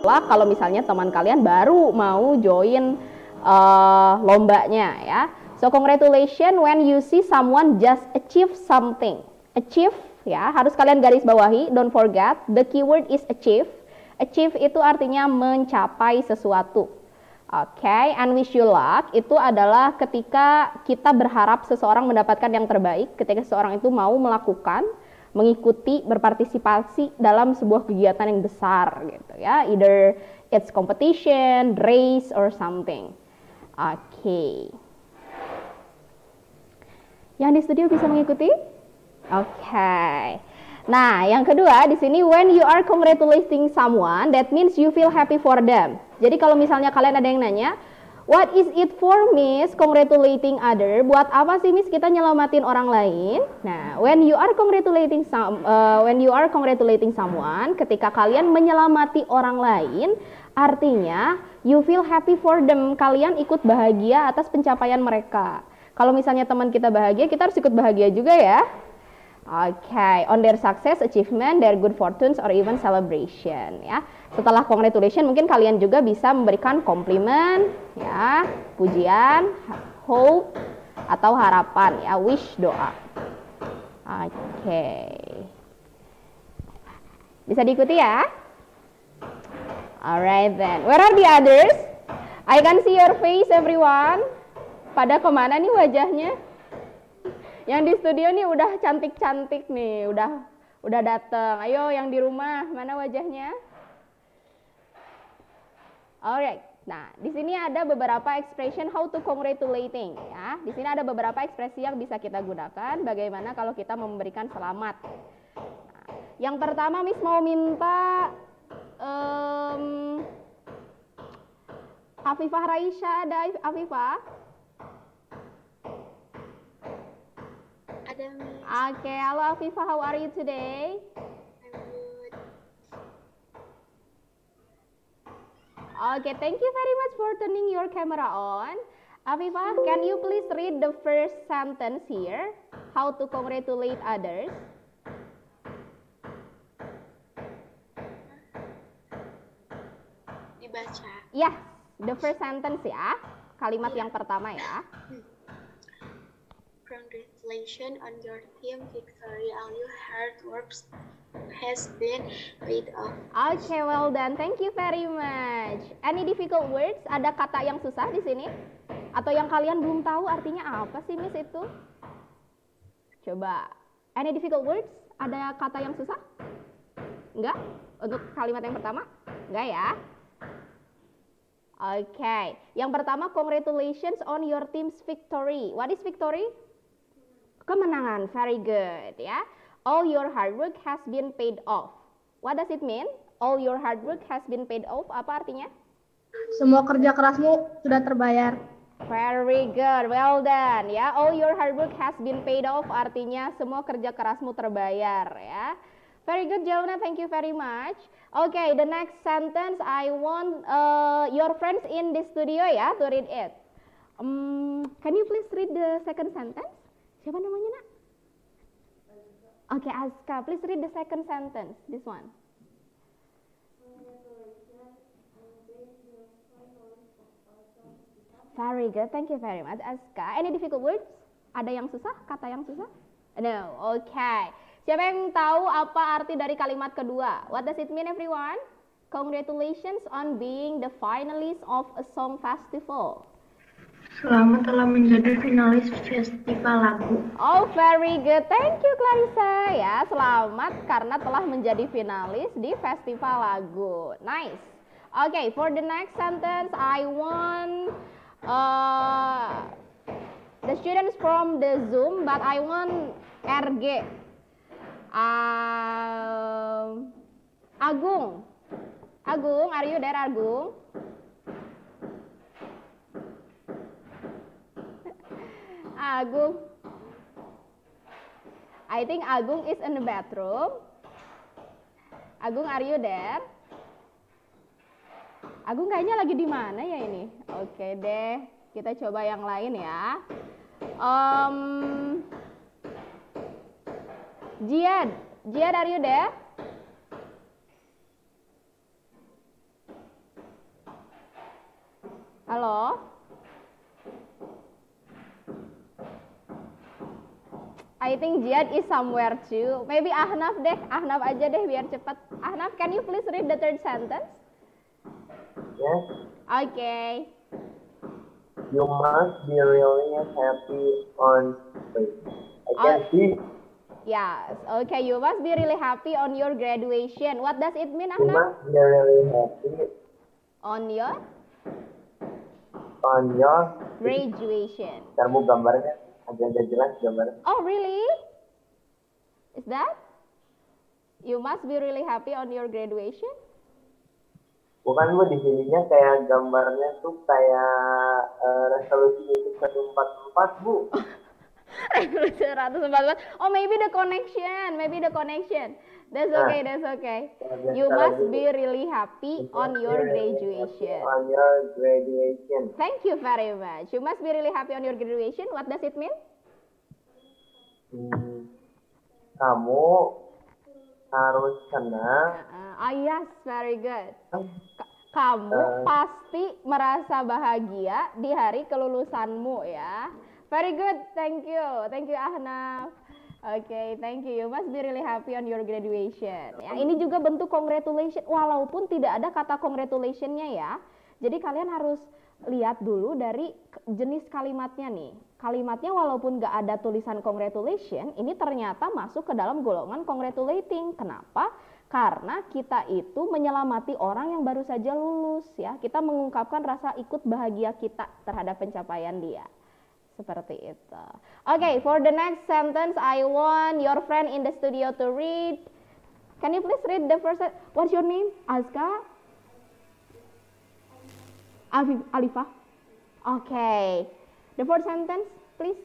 luck kalau misalnya teman kalian baru mau join lombanya ya. So congratulations when you see someone just achieve something. Achieve ya, harus kalian garis bawahi, don't forget the keyword is achieve. Achieve itu artinya mencapai sesuatu. Oke, and wish you luck itu adalah ketika kita berharap seseorang mendapatkan yang terbaik, ketika seseorang itu mau melakukan, mengikuti, berpartisipasi dalam sebuah kegiatan yang besar gitu ya, either it's competition, race or something. Oke. Yang di studio bisa mengikuti? Oke. Nah, yang kedua di sini when you are congratulating someone, that means you feel happy for them. Jadi kalau misalnya kalian ada yang nanya, what is it for Miss congratulating other? Buat apa sih Miss kita nyelamatin orang lain? Nah, when you are congratulating someone, ketika kalian menyelamati orang lain, artinya you feel happy for them. Kalian ikut bahagia atas pencapaian mereka. Kalau misalnya teman kita bahagia, kita harus ikut bahagia juga ya. Okay, on their success, achievement, their good fortunes, or even celebration. Ya, setelah congratulation, mungkin kalian juga bisa memberikan komplimen, ya, pujian, hope, atau harapan, ya, wish, doa. Okay, bisa diikuti ya? Alright then, where are the others? I can see your face, everyone. Pada kemana nih wajahnya? Yang di studio nih udah cantik-cantik nih, udah datang. Ayo yang di rumah, mana wajahnya? Alright. Nah, di sini ada beberapa expression how to congratulating ya. Di sini ada beberapa ekspresi yang bisa kita gunakan bagaimana kalau kita memberikan selamat. Nah, yang pertama Miss mau minta Afifah Raisya, ada Afifah? Ada, Miss. Oke, halo Afifah, how are you today? I'm good. Okay, thank you very much for turning your camera on. Afifah, can you please read the first sentence here? How to congratulate others? Dibaca. Yes, the first sentence ya. Kalimat yang pertama ya. Congratulations on your team victory. All your hard work has been paid off. Okay, well done. Thank you very much. Any difficult words? Ada kata yang susah di sini? Atau yang kalian belum tahu artinya apa sih, Miss itu? Coba. Any difficult words? Ada kata yang susah? Enggak? Untuk kalimat yang pertama? Enggak ya? Okay. Yang pertama, congratulations on your team's victory. What is victory? Kemenangan. Very good ya. All your hard work has been paid off. What does it mean? All your hard work has been paid off. Apa artinya? Semua kerja kerasmu sudah terbayar. Very good. Well done ya. All your hard work has been paid off artinya semua kerja kerasmu terbayar ya. Very good, Jauna. Thank you very much. Okay, the next sentence I want your friends in the studio ya to read it. Can you please read the second sentence? Siapa namanya, Nak? Okay, Aska, please read the second sentence. This one. Very good. Thank you very much, Aska. Any difficult words? Ada yang susah? Kata yang susah? No. Okay. Siapa yang tahu apa arti dari kalimat kedua? What does it mean, everyone? Congratulations on being the finalist of a song festival. Selamat telah menjadi finalis festival lagu. Oh, very good. Thank you, Clarissa. Ya, selamat karena telah menjadi finalis di festival lagu. Nice. Okay, for the next sentence, I want the students from the Zoom, but I want RG. Agung. Agung, are you there, Agung? Agung. I think Agung is in the bathroom. Agung, are you there? Agung kayaknya lagi di mana ya ini? Oke deh, kita coba yang lain ya. Jiad, are you there? Halo? I think Jihad is somewhere too. Maybe Ahnaf deh. Ahnaf aja deh biar cepat. Ahnaf, can you please read the third sentence? Yes. Okay. You must be really happy on. Wait, I can see. Yes. Okay, you must be really happy on your graduation. What does it mean, You Ahnaf? must be really happy On your on your. graduation. Kamu gambarnya agak jelas gambarnya. Oh, really? Is that? You must be really happy on your graduation? Bukan Bu, di sininya kayak gambarnya tuh kayak resolusi itu 144 Bu. Resolusi 144. Oh, maybe the connection. Maybe the connection. That's okay, that's okay. You must be really happy on your graduation. On your graduation. Thank you very much. You must be really happy on your graduation. What does it mean? Kamu harus senang. Yes, very good. Kamu pasti merasa bahagia di hari kelulusanmu ya. Very good, thank you Ahnaf. Okay, thank you. You must be really happy on your graduation. Ya, ini juga bentuk congratulation, walaupun tidak ada kata congratulation-nya ya. Jadi kalian harus lihat dulu dari jenis kalimatnya nih. Kalimatnya walaupun gak ada tulisan congratulation, ini ternyata masuk ke dalam golongan congratulating. Kenapa? Karena kita itu menyelamati orang yang baru saja lulus ya. Kita mengungkapkan rasa ikut bahagia kita terhadap pencapaian dia. Seperti itu. Okay, for the next sentence, I want your friend in the studio to read. Can you please read the first sentence? What's your name? Azka? Alifah? Okay. The fourth sentence, please.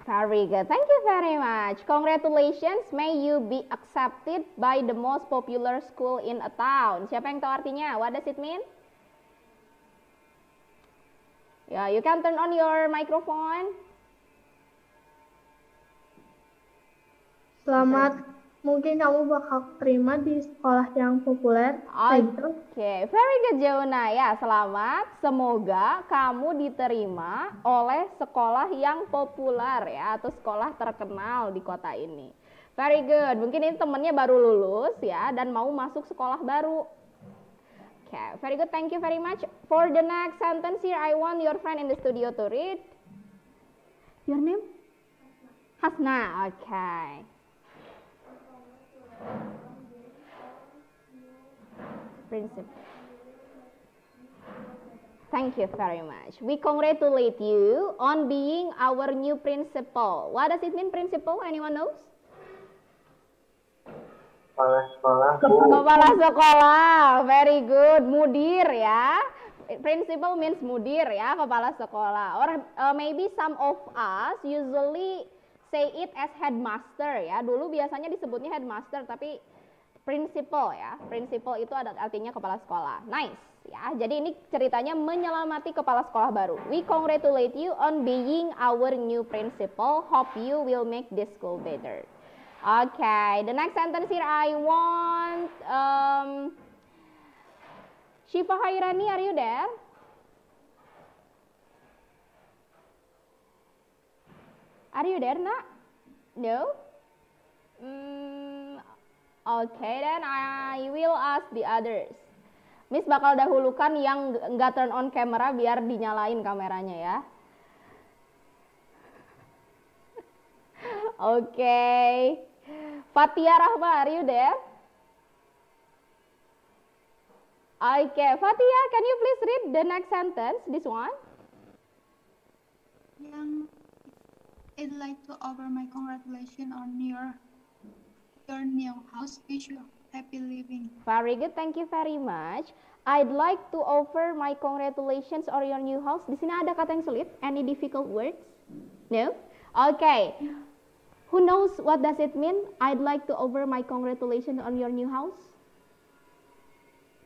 Very good. Thank you very much. Congratulations, may you be accepted by the most popular school in a town. Siapa yang tahu artinya? What does it mean? Yeah, you can turn on your microphone. Selamat, mungkin kamu bakal terima di sekolah yang populer. Oke, very good Jauna. Ya, selamat. Semoga kamu diterima oleh sekolah yang populer ya, atau sekolah terkenal di kota ini. Very good. Mungkin ini temennya baru lulus ya, dan mau masuk sekolah baru. Oke, very good. Thank you very much. For the next sentence here, I want your friend in the studio to read. Your name? Hasna. Okay. Principal. Thank you very much. We congratulate you on being our new principal. What does it mean, principal? Anyone knows? Kepala sekolah. Kepala sekolah. Very good. Mudir ya. Principal means mudir ya, kepala sekolah. Or maybe some of us usually say it as headmaster ya. Dulu biasanya disebutnya headmaster, tapi principal ya. Principal itu ada artinya kepala sekolah. Nice ya. Jadi ini ceritanya menyelamati kepala sekolah baru. We congratulate you on being our new principal. Hope you will make this school better. Okay, the next sentence here I want Shifa Hairani, are you there? Are you there, Nak? No? Okay, then I will ask the others. Miss bakal dahulukan yang nggak turn on camera biar dinyalain kameranya ya. Okay. Fatia Rahma, are you there? Okay, Fatia, can you please read the next sentence, this one? I'd like to offer my congratulations on your new house. Wish you happy living. Very good, thank you very much. I'd like to offer my congratulations on your new house. Di sini ada kata yang sulit? Any difficult words? No? Okay. Who knows what does it mean? I'd like to offer my congratulations on your new house.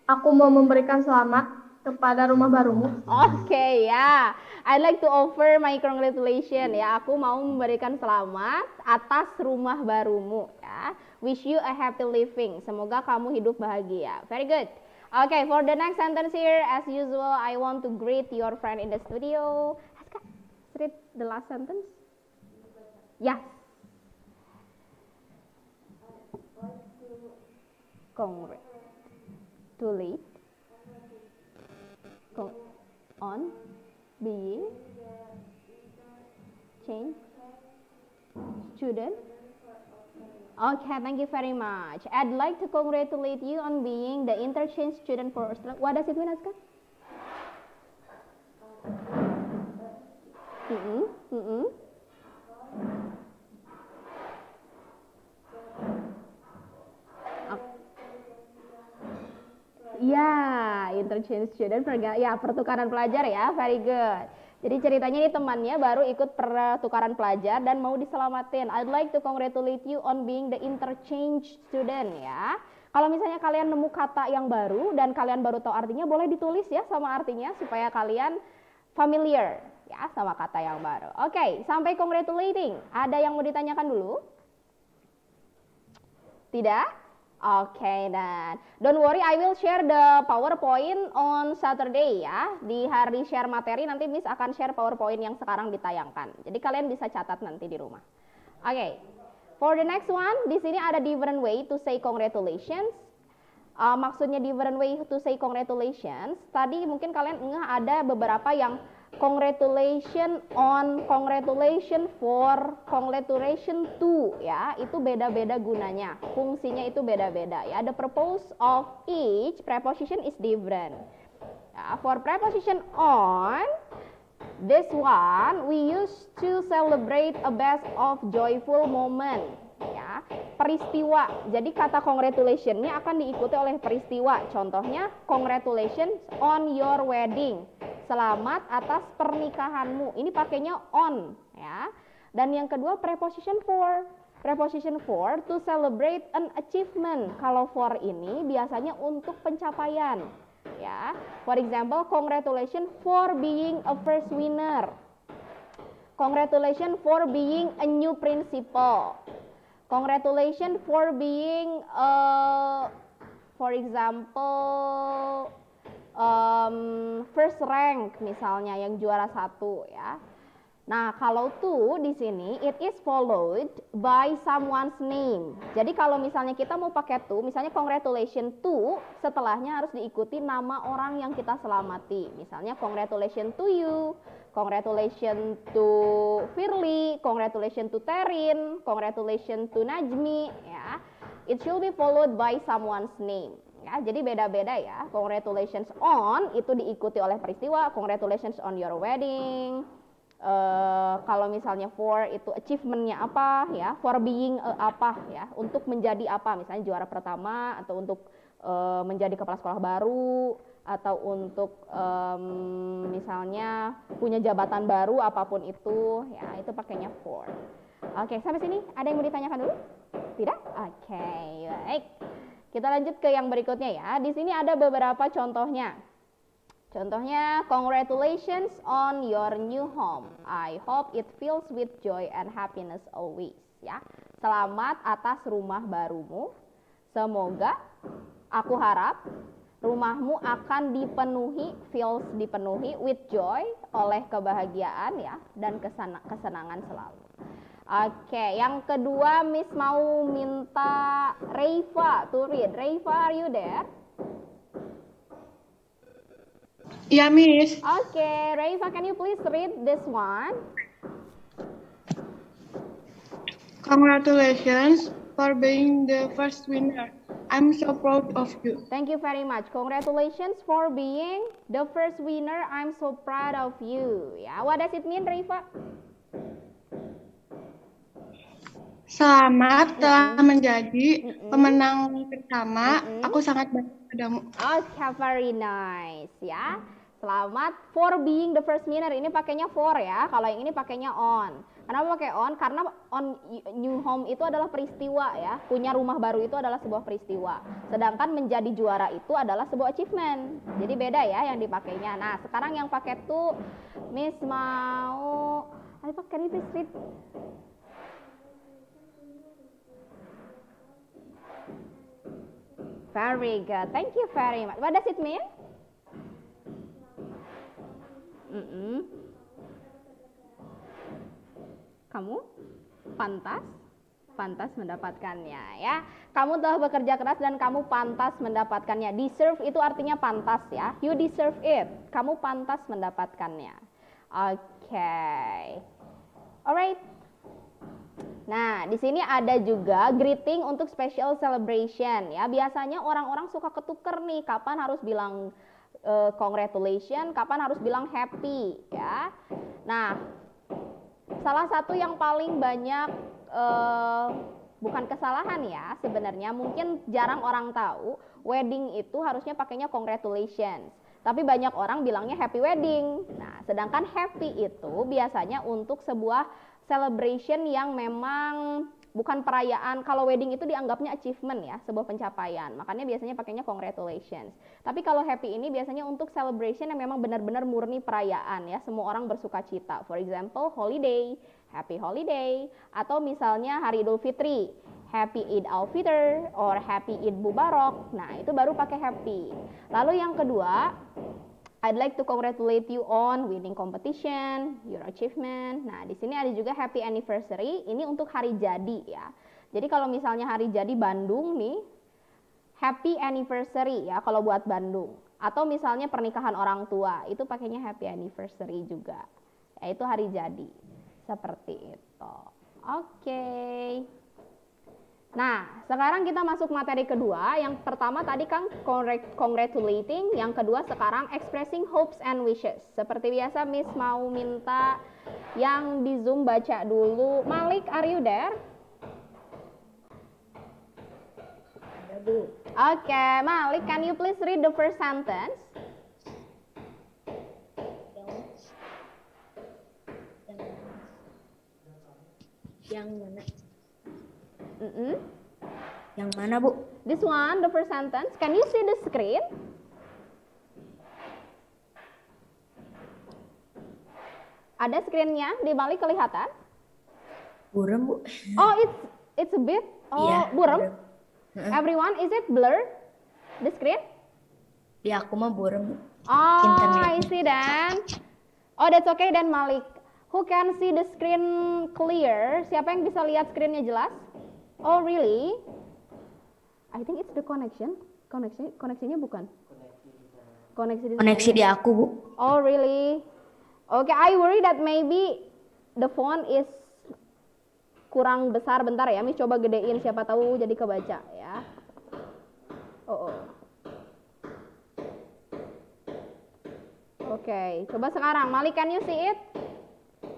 Aku mau memberikan selamat kepada rumah barumu. Okay, yeah. I'd like to offer my congratulations ya. Aku mau memberikan selamat atas rumah barumu ya. Wish you a happy living. Semoga kamu hidup bahagia. Very good. Okay, for the next sentence here, as usual, I want to greet your friend in the studio. Aska, read the last sentence. Yes. Congratulate on being change student. Okay, thank you very much. I'd like to congratulate you on being the interchange student for Australia. What does it mean, Aska? Ya, interchange student, ya pertukaran pelajar ya, very good. Jadi ceritanya ini temannya baru ikut pertukaran pelajar dan mau diselamatin. I'd like to congratulate you on being the interchange student ya. Kalau misalnya kalian nemu kata yang baru dan kalian baru tahu artinya, boleh ditulis ya sama artinya supaya kalian familiar ya sama kata yang baru. Oke, sampai congratulating. Ada yang mau ditanyakan dulu? Tidak? Oke, dan don't worry, I will share the PowerPoint on Saturday ya. Di hari share materi nanti Miss akan share PowerPoint yang sekarang ditayangkan. Jadi kalian bisa catat nanti di rumah. Oke, for the next one, di sini ada different way to say congratulations. Maksudnya different way to say congratulations. Tadi mungkin kalian ngeh ada beberapa yang congratulation on, congratulation for, congratulation to ya, itu beda-beda gunanya, fungsinya itu beda-beda ya. The purpose of each preposition is different ya. For preposition on, this one we use to celebrate a best of joyful moment ya, peristiwa. Jadi kata congratulation-nya akan diikuti oleh peristiwa. Contohnya congratulations on your wedding, selamat atas pernikahanmu. Ini pakainya on ya. Dan yang kedua preposition for. Preposition for to celebrate an achievement. Kalau for ini biasanya untuk pencapaian ya. For example, congratulations for being a first winner. Congratulations for being a new principal. Congratulations for being for example first rank misalnya, yang juara 1 ya. Nah, kalau to di sini it is followed by someone's name. Jadi kalau misalnya kita mau pakai to, misalnya congratulations to, setelahnya harus diikuti nama orang yang kita selamati. Misalnya congratulations to you, congratulations to Firly, congratulations to Terin, congratulations to Najmi ya. It should be followed by someone's name. Ya, jadi beda-beda ya. Congratulations on itu diikuti oleh peristiwa. Congratulations on your wedding. Kalau misalnya for itu achievementnya apa ya, for being apa ya, untuk menjadi apa, misalnya juara pertama, atau untuk menjadi kepala sekolah baru, atau untuk misalnya punya jabatan baru, apapun itu ya, itu pakainya for. Oke, sampai sini ada yang mau ditanyakan dulu? Tidak? Oke, baik. Kita lanjut ke yang berikutnya ya. Di sini ada beberapa contohnya. Contohnya, congratulations on your new home. I hope it fills with joy and happiness always. Ya, selamat atas rumah barumu. Semoga, aku harap rumahmu akan dipenuhi, dipenuhi with joy, oleh kebahagiaan ya, dan kesenangan selalu. Oke, yang kedua Miss mau minta Reifa to read. Reifa, are you there? Yeah, Miss. Okay, Reifa, can you please read this one? Congratulations for being the first winner. I'm so proud of you. Thank you very much. Congratulations for being the first winner. I'm so proud of you. Ya, what does it mean, Reifa? Selamat telah menjadi pemenang pertama. Aku sangat bangga padamu. Okay, very nice ya. Selamat for being the first winner. Ini pakainya for ya. Kalau yang ini pakainya on. Kenapa pakai on? Karena on new home itu adalah peristiwa ya. Punya rumah baru itu adalah sebuah peristiwa. Sedangkan menjadi juara itu adalah sebuah achievement. Jadi beda ya yang dipakainya. Nah, sekarang yang pakai tuh Miss mau can you please read? Very good. Thank you very much. What does it mean? Kamu pantas mendapatkannya ya. Kamu telah bekerja keras dan kamu pantas mendapatkannya. Deserve itu artinya pantas ya. You deserve it. Kamu pantas mendapatkannya. Okay. Alright. Nah, di sini ada juga greeting untuk special celebration ya. Biasanya orang-orang suka ketuker nih, kapan harus bilang congratulations, kapan harus bilang happy ya. Nah, salah satu yang paling banyak bukan kesalahan ya sebenarnya, mungkin jarang orang tahu, wedding itu harusnya pakainya congratulations. Tapi banyak orang bilangnya happy wedding. Nah, sedangkan happy itu biasanya untuk sebuah celebration yang memang bukan perayaan. Kalau wedding itu dianggapnya achievement ya, sebuah pencapaian. Makanya biasanya pakainya congratulations. Tapi kalau happy ini biasanya untuk celebration yang memang benar-benar murni perayaan ya. Semua orang bersuka cita. For example, holiday, happy holiday. Atau misalnya hari Idul Fitri, happy Eid al-Fitr or happy Eid Mubarak. Nah, itu baru pakai happy. Lalu yang kedua, I'd like to congratulate you on winning competition, your achievement. Nah, di sini ada juga happy anniversary. Ini untuk hari jadi ya. Jadi kalau misalnya hari jadi Bandung nih, happy anniversary ya kalau buat Bandung. Atau misalnya pernikahan orang tua, itu pakainya happy anniversary juga. Yaitu hari jadi. Seperti itu. Oke. Nah, sekarang kita masuk materi kedua. Yang pertama tadi kan congratulating, yang kedua sekarang expressing hopes and wishes. Seperti biasa Miss mau minta yang di Zoom baca dulu. Malik, are you there? Ada, Bu. Oke, Malik, can you please read the first sentence? Yang mana? Yang mana, Bu? This one, the first sentence. Can you see the screen? Ada screennya di Malik kelihatan? Buram, Bu. Oh, it's a bit. Oh, Iya, buram. buram. Everyone, is it blur? The screen? Di aku mah buram, Bu. Oh, Internet. I see then. Oh, that's okay then Malik. Who can see the screen clear? Siapa yang bisa lihat screennya jelas? Oh, really? I think it's the connection. Koneksinya bukan? Koneksi di aku, Bu. Oh, really? Okay, I worry that maybe the phone is kurang besar. Bentar ya, Miss coba gedein, siapa tahu jadi kebaca ya. Oh. Oke, coba sekarang. Malik, can you see it?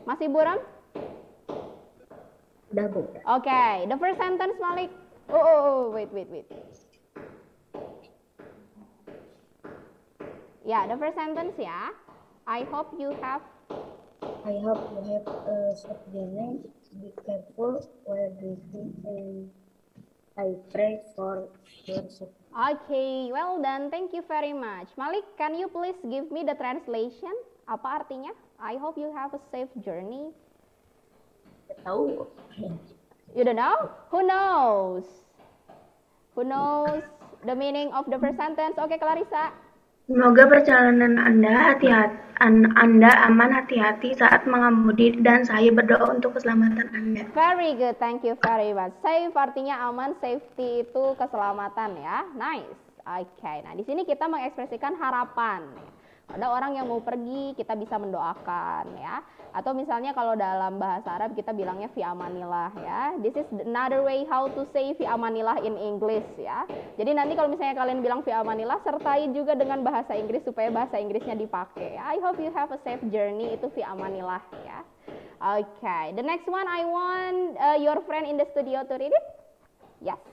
Masih buram? Udah, Bu. Oke, the first sentence Malik. Oh, wait. Ya, the first sentence ya. I hope you have I hope you have a safe journey. Be careful while driving, and I pray for your safety. Okay, well done. Thank you very much. Malik, can you please give me the translation? Apa artinya? I hope you have a safe journey. Tahu? You don't know? Who knows? Who knows the meaning of the first sentence? Okay, Clarissa. Semoga perjalanan Anda aman, hati-hati saat mengemudi, dan saya berdoa untuk keselamatan Anda. Very good, thank you very much. Safe artinya aman, safety itu keselamatan ya. Nice. Oke, nah di sini kita mengekspresikan harapan. Ada orang yang mau pergi, kita bisa mendoakan ya. Atau misalnya kalau dalam bahasa Arab kita bilangnya fi amanillah ya. This is another way how to say fi amanillah in English ya. Jadi nanti kalau misalnya kalian bilang fi amanillah, sertai juga dengan bahasa Inggris supaya bahasa Inggrisnya dipakai. I hope you have a safe journey, itu fi amanillah ya. Okay, the next one I want your friend in the studio to read it. Yes.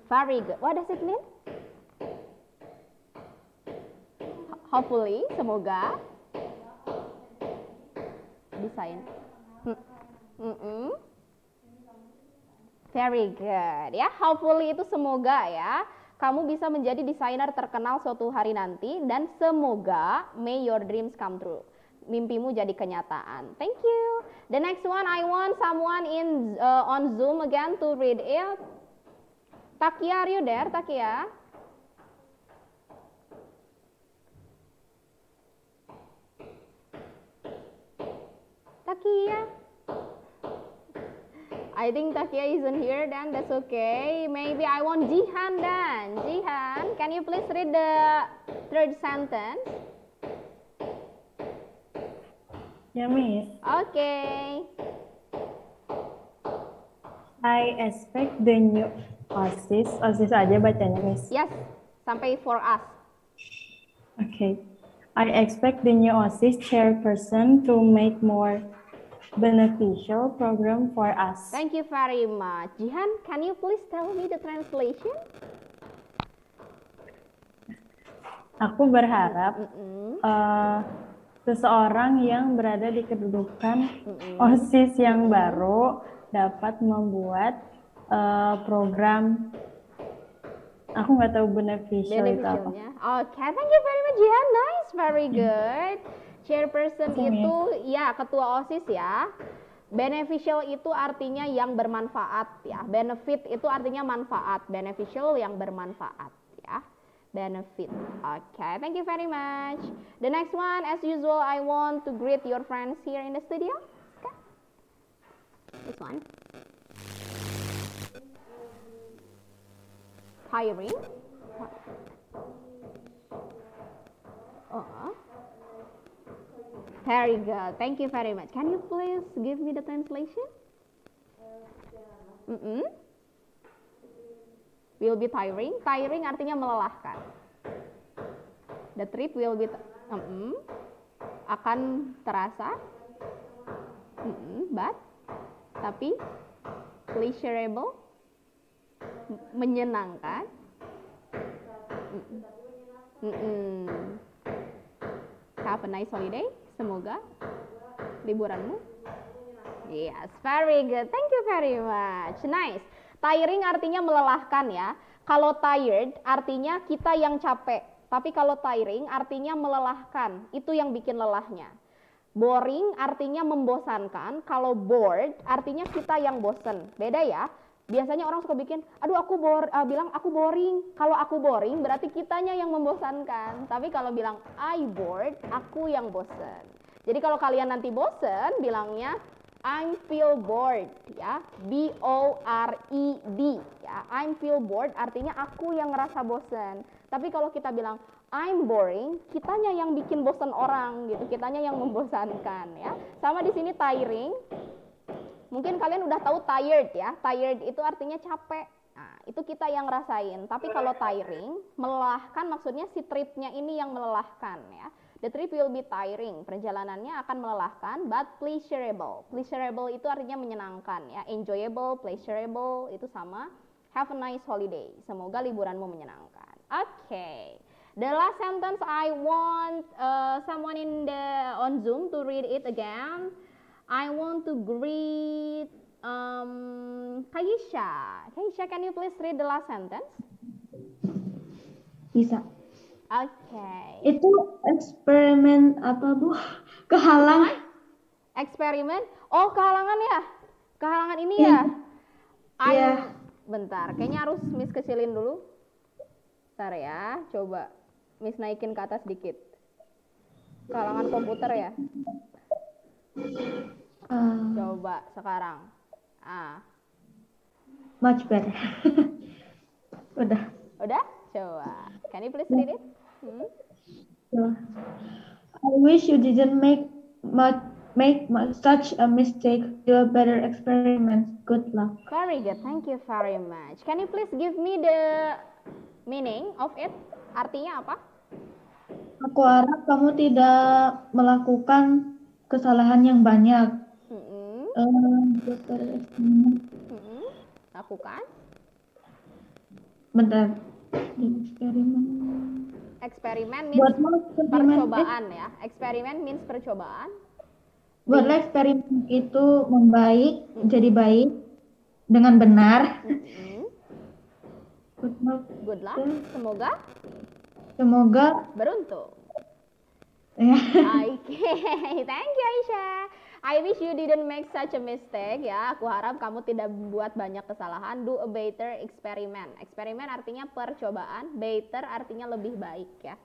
Very good. What does it mean? Hopefully, semoga. Desain. Very good ya. Hopefully itu semoga ya. Kamu bisa menjadi desainer terkenal suatu hari nanti dan semoga may your dreams come true. Mimpimu jadi kenyataan. Thank you. The next one I want someone in on Zoom again to read it. Takia, are you there, Takia? Takia? I think Takia isn't here, then that's okay. Maybe I want Jihan then. Jihan, can you please read the third sentence? Ya, Miss. Okay. I expect the new OSIS. OSIS aja bacanya, Miss. Yes, sampai for us. Okay. I expect the new OSIS chairperson to make more beneficial program for us. Thank you very much. Jihan, can you please tell me the translation? Aku berharap seseorang yang berada di kedudukan OSIS yang baru dapat membuat program, aku nggak tahu beneficial itu apa. Okay, thank you very much Jihan. Nice, very good. Chairperson itu ya ketua OSIS ya. Beneficial itu artinya yang bermanfaat ya. Benefit itu artinya manfaat. Beneficial yang bermanfaat ya. Benefit. Okay, thank you very much. The next one, as usual, I want to greet your friends here in the studio. Okay. This one. Hiring. Very good. Thank you very much. Can you please give me the translation? Will be tiring. Tiring artinya melelahkan. The trip will be akan terasa. But tapi pleasurable, menyenangkan. Have a nice holiday. Semoga liburanmu. Yes, very good. Thank you very much. Nice. Tiring artinya melelahkan ya. Kalau tired artinya kita yang capek. Tapi kalau tiring artinya melelahkan. Itu yang bikin lelahnya. Boring artinya membosankan. Kalau bored artinya kita yang bosen. Beda ya. Biasanya orang suka bikin, aduh aku bilang aku boring. Kalau aku boring berarti kitanya yang membosankan. Tapi kalau bilang I bored, aku yang bosen. Jadi kalau kalian nanti bosen, bilangnya I'm feel bored ya. B-O-R-E-D ya. I'm feel bored artinya aku yang ngerasa bosen. Tapi kalau kita bilang I'm boring, kitanya yang bikin bosen orang gitu. Kitanya yang membosankan ya. Sama di sini tiring. Mungkin kalian udah tahu tired ya. Tired itu artinya capek. Nah, itu kita yang ngerasain. Tapi kalau tiring, melelahkan maksudnya si tripnya ini yang melelahkan ya. The trip will be tiring. Perjalanannya akan melelahkan, but pleasurable. Pleasurable itu artinya menyenangkan ya. Enjoyable, pleasurable itu sama. Have a nice holiday. Semoga liburanmu menyenangkan. Okay. The last sentence I want someone on Zoom to read it again. I want to greet Kaisha. Kaisha, can you please read the last sentence? Bisa. Okay. Itu eksperimen apa, Bu? Kehalang. Eksperimen? Oh, kehalangan ya? Kehalangan ini ya? Iya. Bentar, kayaknya harus Miss kecilin dulu. Bentar ya, coba Miss naikin ke atas dikit. Kehalangan komputer ya? Coba sekarang. Much better. Udah. Udah? Coba. Can you please read it? I wish you didn't make such a mistake. Do a better experiment. Good luck. Very good. Thank you very much. Can you please give me the meaning of it? Artinya apa? Aku harap kamu tidak melakukan kesalahan yang banyak. Lakukan. Bentar. Eksperimen. Eksperimen means Buatlah eksperimen, percobaan ya. Eksperimen means percobaan. buatlah eksperimen itu membaik, jadi baik dengan benar. Good luck. Semoga beruntung. Ya. Okay, thank you Aisyah. I wish you didn't make such a mistake ya. Aku harap kamu tidak membuat banyak kesalahan. Do a better experiment. Eksperimen artinya percobaan, better artinya lebih baik ya.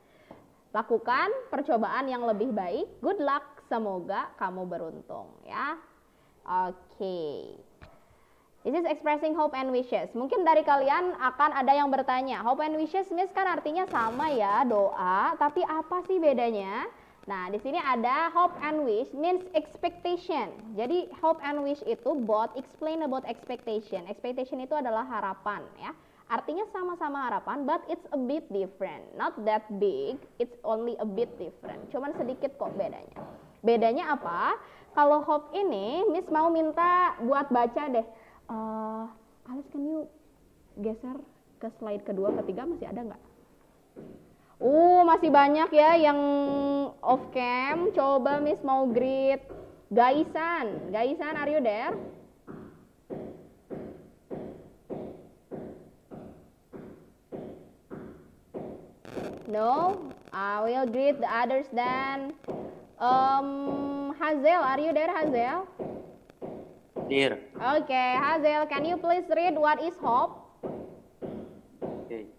Lakukan percobaan yang lebih baik. Good luck, semoga kamu beruntung ya. Oke. This is expressing hope and wishes. Mungkin dari kalian akan ada yang bertanya, hope and wishes Miss kan artinya sama ya, doa, tapi apa sih bedanya? Nah, di sini ada hope and wish means expectation. Jadi hope and wish itu both explain about expectation. Expectation itu adalah harapan ya. Artinya sama-sama harapan, but it's a bit different. Not that big, it's only a bit different. Cuman sedikit kok bedanya. Bedanya apa? Kalau hope ini, Miss mau minta buat baca deh. Alice, can you geser ke slide kedua, ketiga masih ada nggak? Masih banyak ya yang off cam. Coba Miss mau greet Gaisan. Gaisan, are you there? No, I will greet the others then. Hazel, are you there, Hazel? Here. Okay, Hazel, can you please read what is hope? Okay.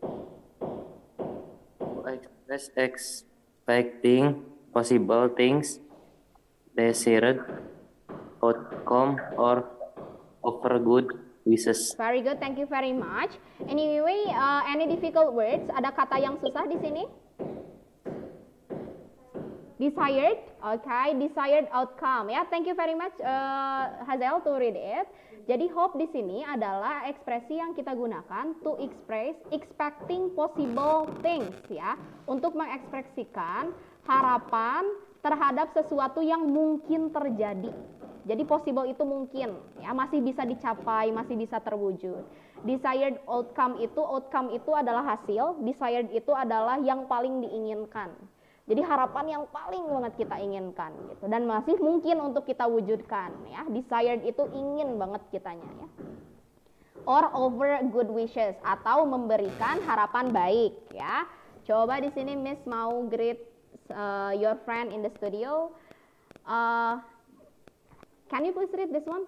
To express expecting possible things, desired outcome, or offer good wishes. Very good, thank you very much. Anyway, any difficult words? Ada kata yang susah di sini? Desired, okay, desired outcome ya. Thank you very much Hazel to read it. Jadi hope di sini adalah ekspresi yang kita gunakan to express expecting possible things ya, untuk mengekspresikan harapan terhadap sesuatu yang mungkin terjadi. Jadi possible itu mungkin ya, masih bisa dicapai, masih bisa terwujud. Desired outcome itu adalah hasil, desired itu adalah yang paling diinginkan. Jadi harapan yang paling banget kita inginkan gitu, dan masih mungkin untuk kita wujudkan ya. Desired itu ingin banget kitanya ya. Or over good wishes, atau memberikan harapan baik ya. Coba di sini Miss mau greet your friend in the studio. Can you please read this one?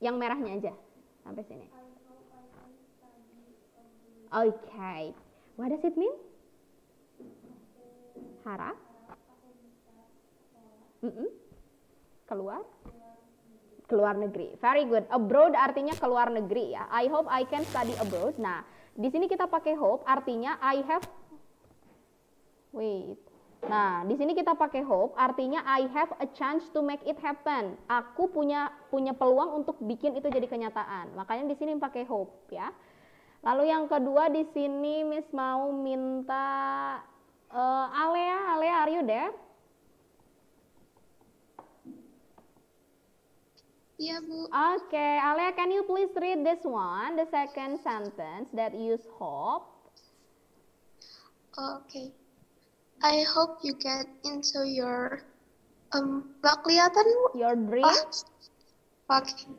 Yang merahnya aja sampai sini. Okay. What does it mean? Harap keluar negeri. Very good. Abroad artinya keluar negeri ya. I hope I can study abroad. Nah, di sini kita pakai hope artinya Nah, di sini kita pakai hope artinya I have a chance to make it happen. Aku punya peluang untuk bikin itu jadi kenyataan. Makanya di sini pakai hope ya. Lalu yang kedua di sini Miss mau minta Alea, are you there? Iya, Bu. Okay, Alea, can you please read this one, the second sentence that use hope? Okay. I hope you get into your nggak kelihatan, Bu? Your dream? Okay.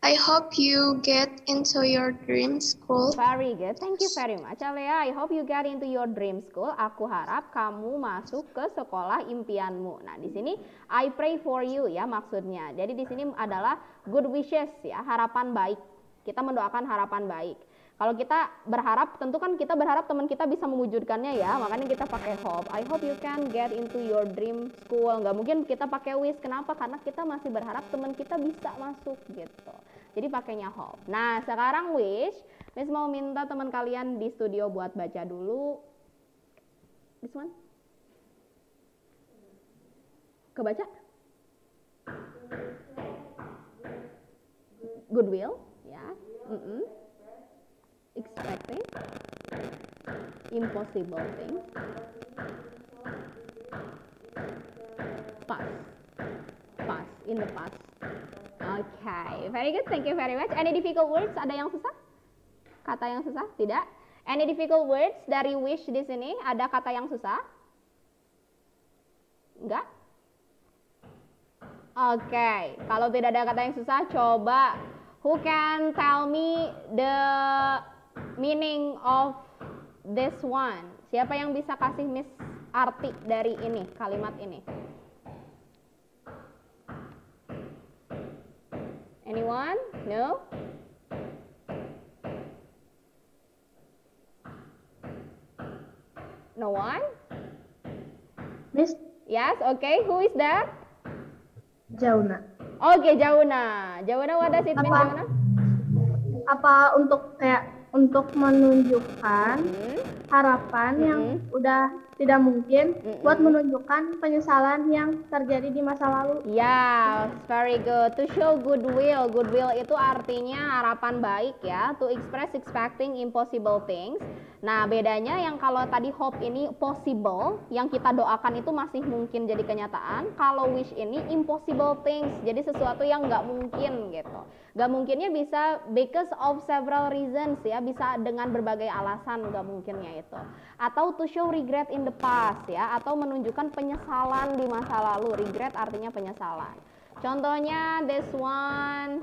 I hope you get into your dream school. Very good. Thank you very much, Alea. I hope you get into your dream school. Aku harap kamu masuk ke sekolah impianmu. Nah, di sini I pray for you ya maksudnya. Jadi di sini adalah good wishes ya, harapan baik. Kita mendoakan harapan baik. Kalau kita berharap, tentu kan kita berharap teman kita bisa mewujudkannya ya, makanya kita pakai hope. I hope you can get into your dream school. Nggak mungkin kita pakai wish. Kenapa? Karena kita masih berharap teman kita bisa masuk gitu. Jadi pakainya hope. Nah, sekarang wish. Miss mau minta teman kalian di studio buat baca dulu. This one. Kebaca? Goodwill, ya. Expecting impossible things. Past in the past. Okay, very good, thank you very much. Any difficult words? Ada yang susah? Kata yang susah? Tidak? Any difficult words dari wish di sini? Ada kata yang susah? Enggak? Oke, kalau tidak ada kata yang susah, coba who can tell me the meaning of this one? Siapa yang bisa kasih Miss arti dari ini, kalimat ini? Anyone? No? No one? Miss, Yes, okay. Who is that? Jauna. Okay, Jauna. Jauna, what does it mean, Jauna? Apa untuk menunjukkan harapan yang udah tidak mungkin buat menunjukkan penyesalan yang terjadi di masa lalu. Yes, very good. To show goodwill. Goodwill itu artinya harapan baik ya. To express expecting impossible things. Nah, bedanya yang kalau tadi hope ini possible, yang kita doakan itu masih mungkin jadi kenyataan. Kalau wish ini impossible things, jadi sesuatu yang nggak mungkin gitu. Nggak mungkinnya bisa because of several reasons ya, bisa dengan berbagai alasan nggak mungkinnya itu. Atau to show regret in the past ya, atau menunjukkan penyesalan di masa lalu. Regret artinya penyesalan. Contohnya this one.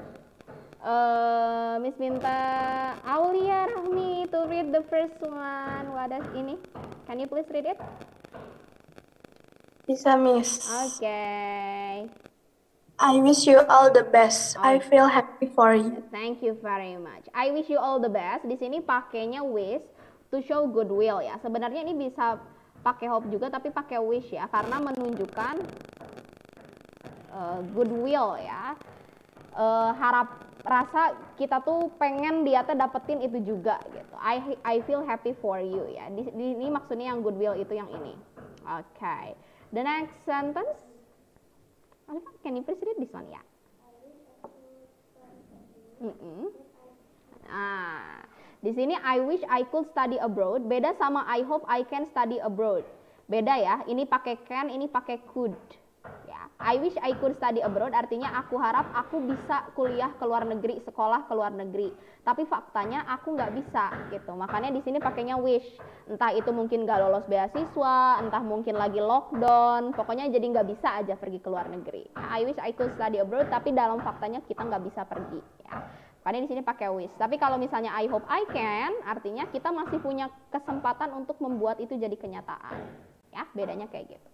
Miss minta Aulia Rahmi to read the first one. What is ini? Can you please read it? Bisa, Miss. Okay. I wish you all the best. I feel happy for you. Thank you very much. I wish you all the best. Di sini pakainya wish to show goodwill ya. Sebenarnya ini bisa pakai hope juga, tapi pakai wish ya, karena menunjukkan goodwill ya. Rasa kita tuh pengen dia tuh dapetin itu juga gitu. I feel happy for you ya. Ini maksudnya yang goodwill itu yang ini. Okay. The next sentence. Can you please read this one ya? Di sini I wish I could study abroad. Beda sama I hope I can study abroad. Beda ya. Ini pakai can, ini pakai could. Ya, I wish I could study abroad artinya aku harap aku bisa kuliah ke luar negeri, sekolah ke luar negeri. Tapi faktanya aku nggak bisa gitu. Makanya di sini pakainya wish. Entah itu mungkin nggak lolos beasiswa, entah mungkin lagi lockdown. Pokoknya jadi nggak bisa aja pergi ke luar negeri. Nah, I wish I could study abroad, tapi dalam faktanya kita nggak bisa pergi. Ya. Makanya di sini pakai wish. Tapi kalau misalnya I hope I can, artinya kita masih punya kesempatan untuk membuat itu jadi kenyataan. Ya, bedanya kayak gitu.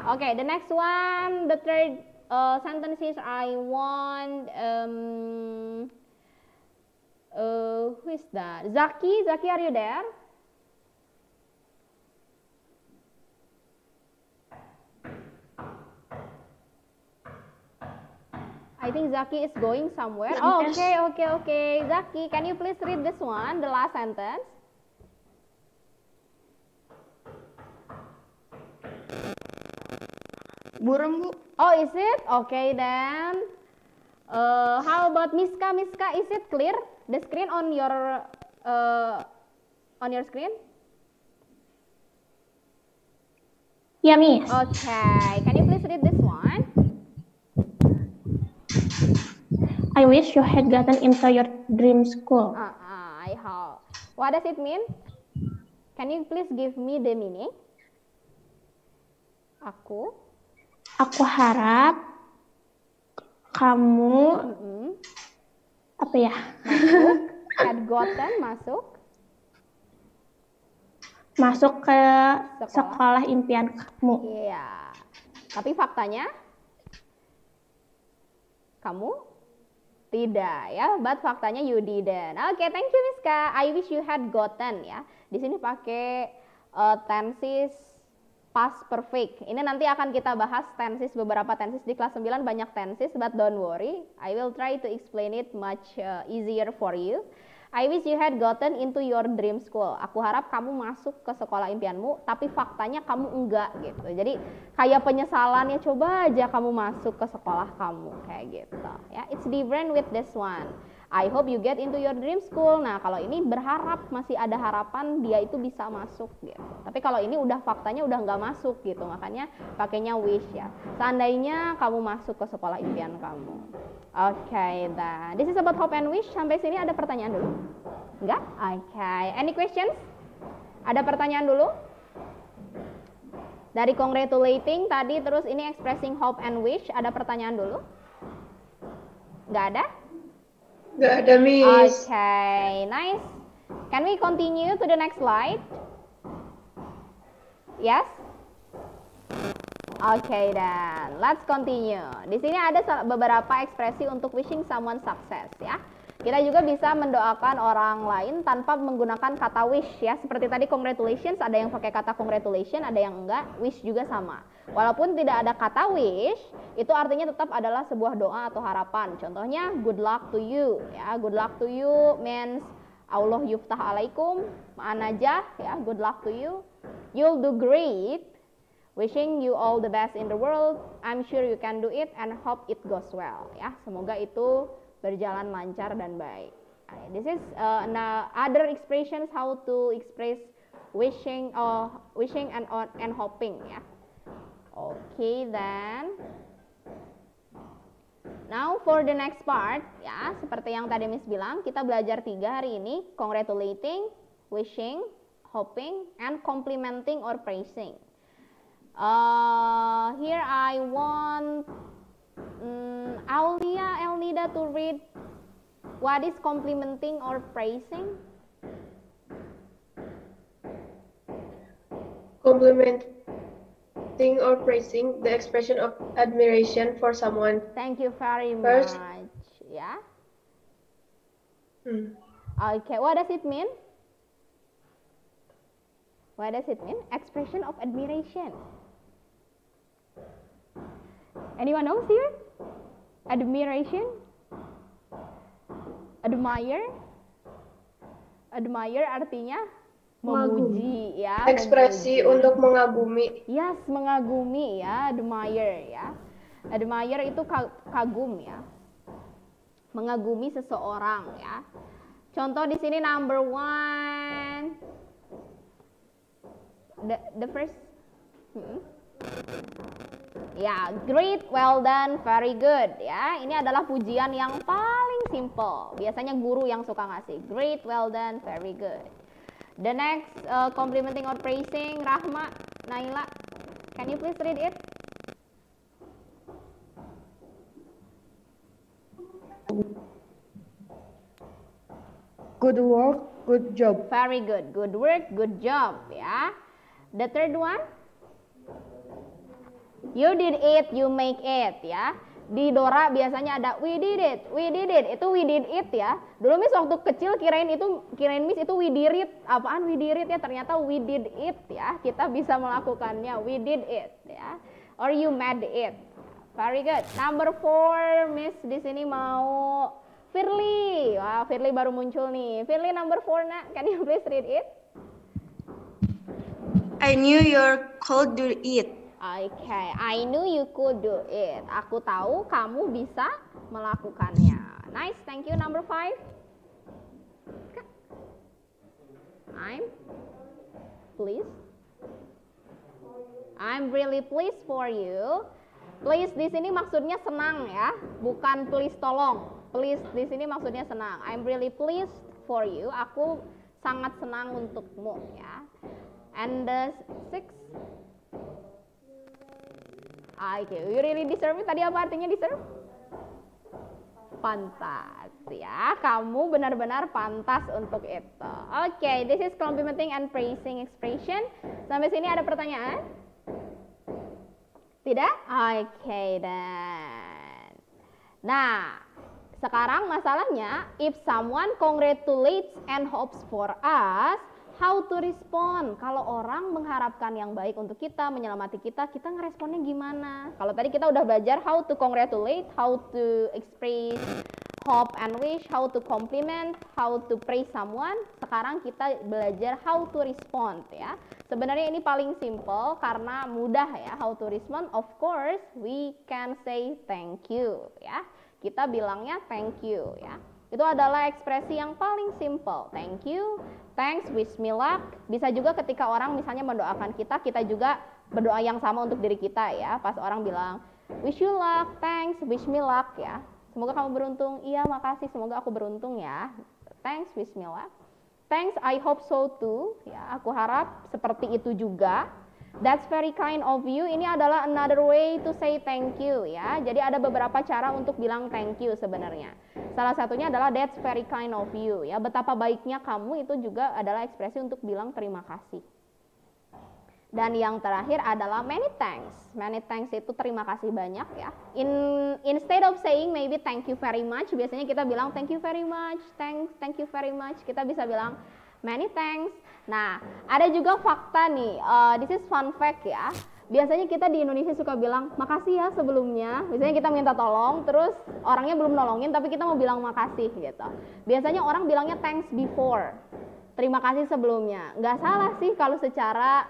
Okay, the next one, the third sentence is I want. Who is that? Zaki, are you there? I think Zaki is going somewhere. Oh, okay. Zaki, can you please read this one, the last sentence? Burem, Bu. Oh, is it? Okay, then. How about Miska? Miska, is it clear? The screen on your screen? Ya, Miss. Okay, can you please read this one? I wish you had gotten into your dream school. I hope. What does it mean? Can you please give me the meaning? Aku harap kamu apa ya? Had gotten masuk ke sekolah impian kamu. Iya. Tapi faktanya kamu tidak ya, but faktanya you didn't. Oke, thank you Miska. I wish you had gotten ya. Di sini pakai tenses past perfect. Ini nanti akan kita bahas tenses, beberapa tenses di kelas 9, banyak tenses, but don't worry. I will try to explain it much easier for you. I wish you had gotten into your dream school. Aku harap kamu masuk ke sekolah impianmu, tapi faktanya kamu enggak gitu. Jadi kayak penyesalan ya, coba aja kamu masuk ke sekolah kamu kayak gitu. Ya, it's different with this one. I hope you get into your dream school. Nah, kalau ini berharap, masih ada harapan dia itu bisa masuk gitu. Tapi kalau ini udah faktanya udah nggak masuk gitu, makanya pakainya wish ya. Seandainya kamu masuk ke sekolah impian kamu. Oke, this is about hope and wish. Sampai sini ada pertanyaan dulu? Enggak? Oke, any questions? Ada pertanyaan dulu? Dari congratulating tadi, terus ini expressing hope and wish, ada pertanyaan dulu? Enggak ada? Nggak ada, Miss. Okay, nice. Can we continue to the next slide? Yes? Okay, then let's continue. Di sini ada beberapa ekspresi untuk wishing someone success ya. Kita juga bisa mendoakan orang lain tanpa menggunakan kata wish ya. Seperti tadi congratulations, ada yang pakai kata congratulation, ada yang enggak. Wish juga sama. Walaupun tidak ada kata wish, itu artinya tetap adalah sebuah doa atau harapan. Contohnya good luck to you ya. Good luck to you means Allah yuftah alaikum, ma'anajah ya, good luck to you. You'll do great. Wishing you all the best in the world. I'm sure you can do it and hope it goes well ya. Semoga itu berjalan lancar dan baik. This is other expressions how to express wishing and hoping ya. Okay, then now for the next part ya, seperti yang tadi Miss bilang, kita belajar 3 hari ini, congratulating, wishing, hoping, and complimenting or praising. Here I want Elnida to read what is complimenting or praising. Complimenting or praising, the expression of admiration for someone. Thank you very First, much. Yeah. Okay, what does it mean? What does it mean? Expression of admiration. Anyone knows here? Admiration? Admire? Admire artinya memuji ya. Ekspresi memuji. untuk mengagumi. Yes, mengagumi ya, admire ya. Admire itu kagum ya. Mengagumi seseorang ya. Contoh di sini number 1. The first ya, great, well done, very good ya. Ini adalah pujian yang paling simple. Biasanya guru yang suka ngasih. Great, well done, very good. The next complimenting or praising, Rahma, Naila, can you please read it? Good work, good job. Very good. Good work, good job ya. The third one? You did it, you make it ya. Di Dora biasanya ada we did it, itu we did it ya. Dulu Miss waktu kecil kirain Miss itu we did it. Apaan we did it ya? Ternyata we did it ya. Kita bisa melakukannya, we did it ya. Or you made it. Very good. Number 4, Miss di sini mau Firly. Wah, Firly baru muncul nih. Firly number 4 nak, can you please read it? I knew you could do it. Okay, I knew you could do it. Aku tahu kamu bisa melakukannya. Nice, thank you. Number 5. I'm really pleased for you. Please di sini maksudnya senang ya, bukan please tolong. Please di sini maksudnya senang. I'm really pleased for you. Aku sangat senang untukmu ya. And the 6. Okay, you really deserve it. Tadi apa artinya deserve? Pantas ya. Kamu benar-benar pantas untuk itu. Okay, this is complimenting and praising expression. Sampai sini ada pertanyaan? Tidak? Okay, then. Nah, sekarang masalahnya, if someone congratulates and hopes for us, how to respond? Kalau orang mengharapkan yang baik untuk kita, menyelamati kita, kita ngeresponnya gimana? Kalau tadi kita udah belajar how to congratulate, how to express hope and wish, how to compliment, how to praise someone. Sekarang kita belajar how to respond ya. Sebenarnya ini paling simple karena mudah ya how to respond. Of course, we can say thank you ya. Kita bilangnya thank you ya. Itu adalah ekspresi yang paling simple. Thank you, thanks, wish me luck. Bisa juga ketika orang misalnya mendoakan kita, kita juga berdoa yang sama untuk diri kita ya. Pas orang bilang, wish you luck, thanks, wish me luck ya. Semoga kamu beruntung. Iya, makasih, semoga aku beruntung ya. Thanks, wish me luck. Thanks, I hope so too. Ya, aku harap seperti itu juga. That's very kind of you. Ini adalah another way to say thank you ya. Jadi ada beberapa cara untuk bilang thank you sebenarnya. Salah satunya adalah that's very kind of you ya. Betapa baiknya kamu itu juga adalah ekspresi untuk bilang terima kasih. Dan yang terakhir adalah many thanks. Many thanks itu terima kasih banyak ya. Instead of saying maybe thank you very much, biasanya kita bilang thank you very much, thank you very much. Kita bisa bilang many thanks. Nah, ada juga fakta nih, this is fun fact ya. Biasanya kita di Indonesia suka bilang makasih ya sebelumnya. Misalnya kita minta tolong, terus orangnya belum nolongin, tapi kita mau bilang makasih gitu. Biasanya orang bilangnya thanks before, terima kasih sebelumnya. Nggak salah sih kalau secara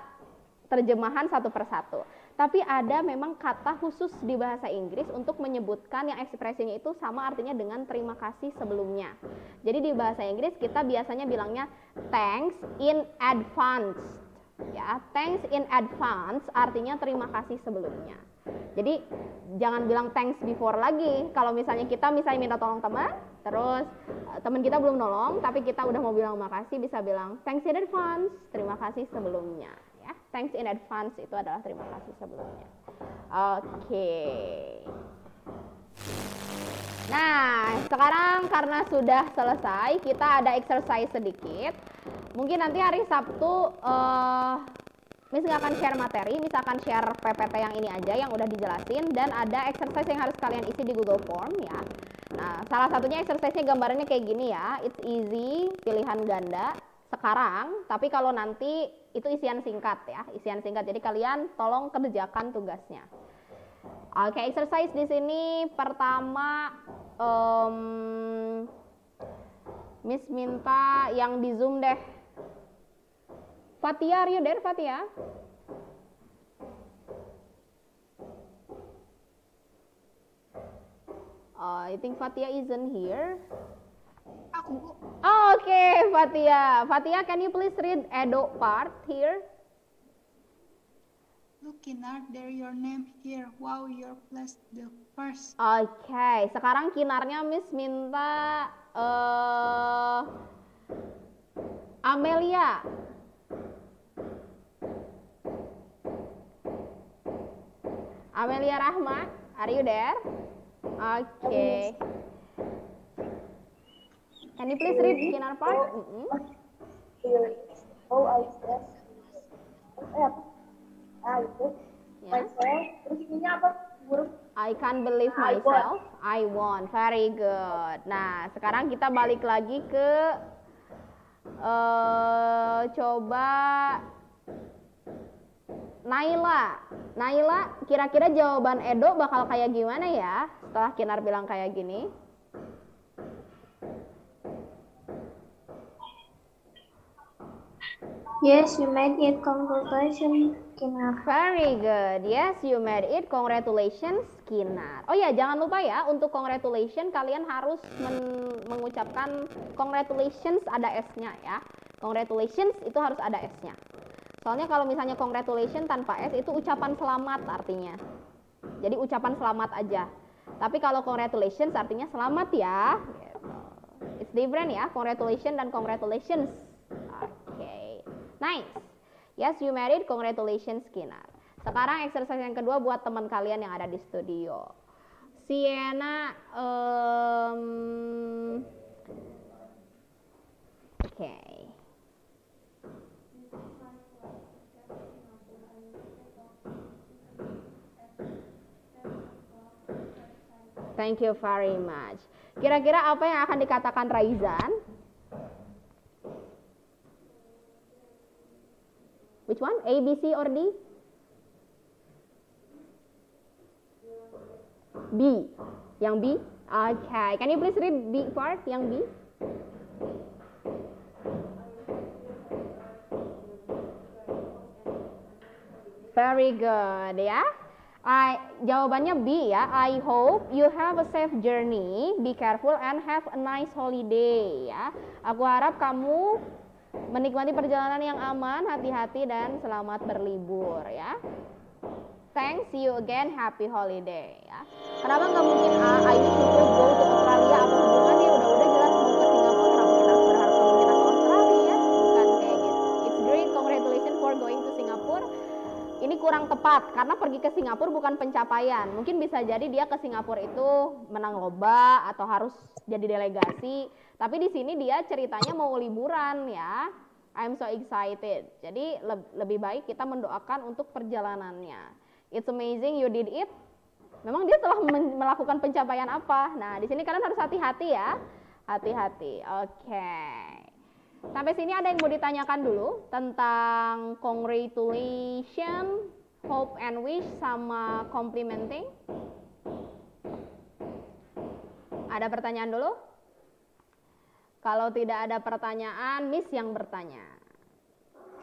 terjemahan satu persatu. Tapi ada memang kata khusus di bahasa Inggris untuk menyebutkan yang ekspresinya itu sama artinya dengan terima kasih sebelumnya. Jadi di bahasa Inggris kita biasanya bilangnya thanks in advance. Ya, thanks in advance artinya terima kasih sebelumnya. Jadi jangan bilang thanks before lagi. Kalau misalnya kita minta tolong teman, terus teman kita belum nolong, tapi kita udah mau bilang makasih, bisa bilang thanks in advance, terima kasih sebelumnya. Ya, thanks in advance itu adalah terima kasih sebelumnya. Oke. Nah, sekarang karena sudah selesai, kita ada exercise sedikit. Mungkin nanti hari Sabtu Miss nggak akan share materi, Miss akan share PPT yang ini aja yang udah dijelasin, dan ada exercise yang harus kalian isi di Google Form ya. Nah, salah satunya exercise-nya gambarannya kayak gini ya. It's easy, pilihan ganda sekarang, tapi kalau nanti itu isian singkat ya, isian singkat. Jadi kalian tolong kerjakan tugasnya. Oke, exercise di sini pertama Miss minta yang di Zoom deh. Fatia, are you there, Fatia? I think Fatia isn't here. Aku. Oh, okay, Fatia. Fatia, can you please read Edo part here? Looking at there your name here. Wow, you're blessed the first. Okay, sekarang kinarnya Miss minta Amelia. Amelia Rahma, are you there? Okay. Can you please read kinar part? Oh, I guess. Itu. Yeah. Terus ininya apa? I can't believe myself. I won. Very good. Nah, sekarang kita balik lagi ke coba Naila. Naila, kira-kira jawaban Edo bakal kayak gimana ya setelah Kinar bilang kayak gini? Yes, you made it. Congratulations, Kinar. Very good. Yes, you made it. Congratulations, Kinar. Oh ya, jangan lupa ya, untuk congratulations kalian harus mengucapkan congratulations ada S-nya ya. Congratulations itu harus ada S-nya. Soalnya kalau misalnya congratulations tanpa S itu ucapan selamat artinya. Jadi ucapan selamat aja. Tapi kalau congratulations artinya selamat ya. It's different ya, congratulations dan congratulations. Oke. Nice. Yes, you married. Congratulations, Kinar. Sekarang exercise yang kedua buat teman kalian yang ada di studio. Sienna, oke. Thank you very much. Kira-kira apa yang akan dikatakan Raizan? Which one? A, B, C, or D? B. Yang B? Okay. Can you please read B part? Yang B? Very good ya. Jawabannya B ya. I hope you have a safe journey, be careful and have a nice holiday ya. Aku harap kamu menikmati perjalanan yang aman, hati-hati dan selamat berlibur ya. Thanks, see you again, happy holiday ya. Kenapa nggak mungkin I wish you could go to Australia? Apa hubungannya? Udah jelas mau ke Singapura, kenapa kita harus berharap kalau kita ke Australia? Bukan kayak gitu. It's great, congratulations for going to Singapore. Ini kurang tepat karena pergi ke Singapura bukan pencapaian. Mungkin bisa jadi dia ke Singapura itu menang lomba atau harus jadi delegasi. Tapi di sini dia ceritanya mau liburan ya. I'm so excited. Jadi lebih baik kita mendoakan untuk perjalanannya. It's amazing you did it. Memang dia telah melakukan pencapaian apa? Nah, di sini kalian harus hati-hati ya. Hati-hati. Oke. Sampai sini ada yang mau ditanyakan dulu tentang congratulation, hope and wish sama complimenting? Ada pertanyaan dulu? Kalau tidak ada pertanyaan, Miss yang bertanya.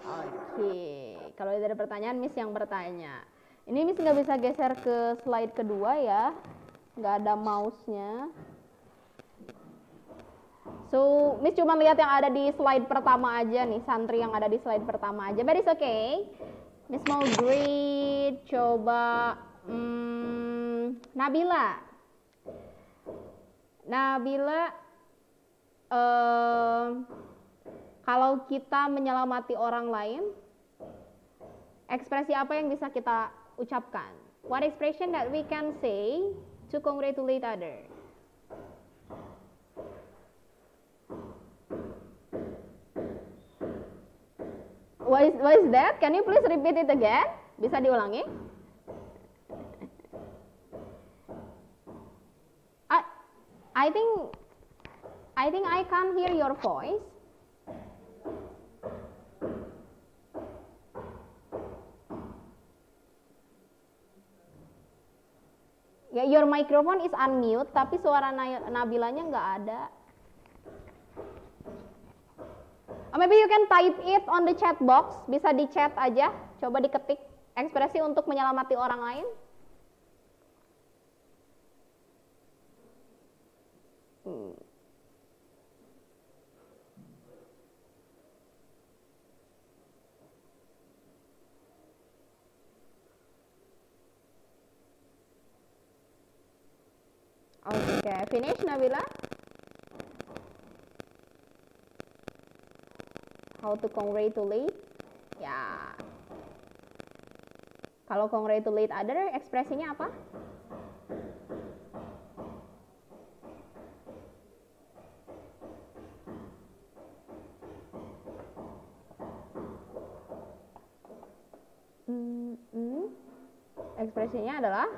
Oke, kalau tidak ada pertanyaan, Miss yang bertanya. Ini Miss nggak bisa geser ke slide kedua ya, nggak ada mouse-nya. So, Miss cuma lihat yang ada di slide pertama aja nih, santri yang ada di slide pertama aja. But it's okay. Miss mau greet, coba Nabila. Nabila, kalau kita menyelamati orang lain, ekspresi apa yang bisa kita ucapkan? What expression that we can say to congratulate others? What is that? Can you please repeat it again? Bisa diulangi? I think I can't hear your voice. Ya, your microphone is unmute, tapi suara Nabilanya nggak ada. Or maybe you can type it on the chat box. Bisa di chat aja. Coba diketik ekspresi untuk menyelamati orang lain. Oke, finish Nabila. How to congratulate? Ya. Kalau congratulate other, ekspresinya apa? Ekspresinya adalah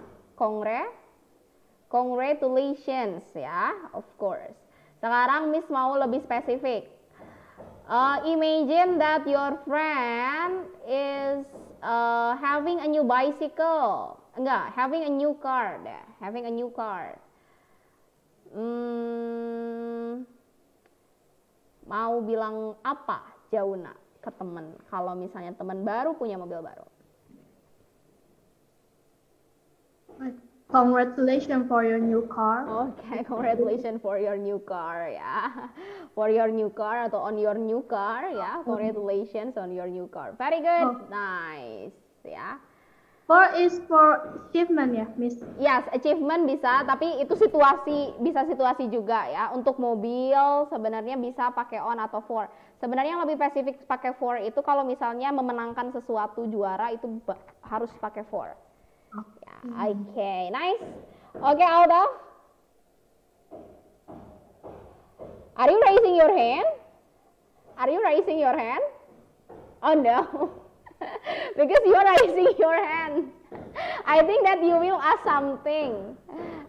congratulations ya, of course. Sekarang Miss mau lebih spesifik. Imagine that your friend is having a new bicycle. Enggak, having a new car deh. Having a new car. Mau bilang apa Jauna ke temen kalau misalnya temen baru punya mobil baru? Congratulations for your new car. Okay, congratulations for your new car ya. For your new car atau on your new car ya. Congratulations on your new car. Very good. Nice ya. For is for achievement ya, Miss. Yes, achievement bisa, tapi itu bisa situasi juga ya. Untuk mobil sebenarnya bisa pakai on atau for. Sebenarnya yang lebih spesifik pakai for itu kalau misalnya memenangkan sesuatu juara itu harus pakai for. Okay, nice. Okay, Alda. Are you raising your hand? Are you raising your hand? Oh no. Because you are raising your hand. I think that you will ask something.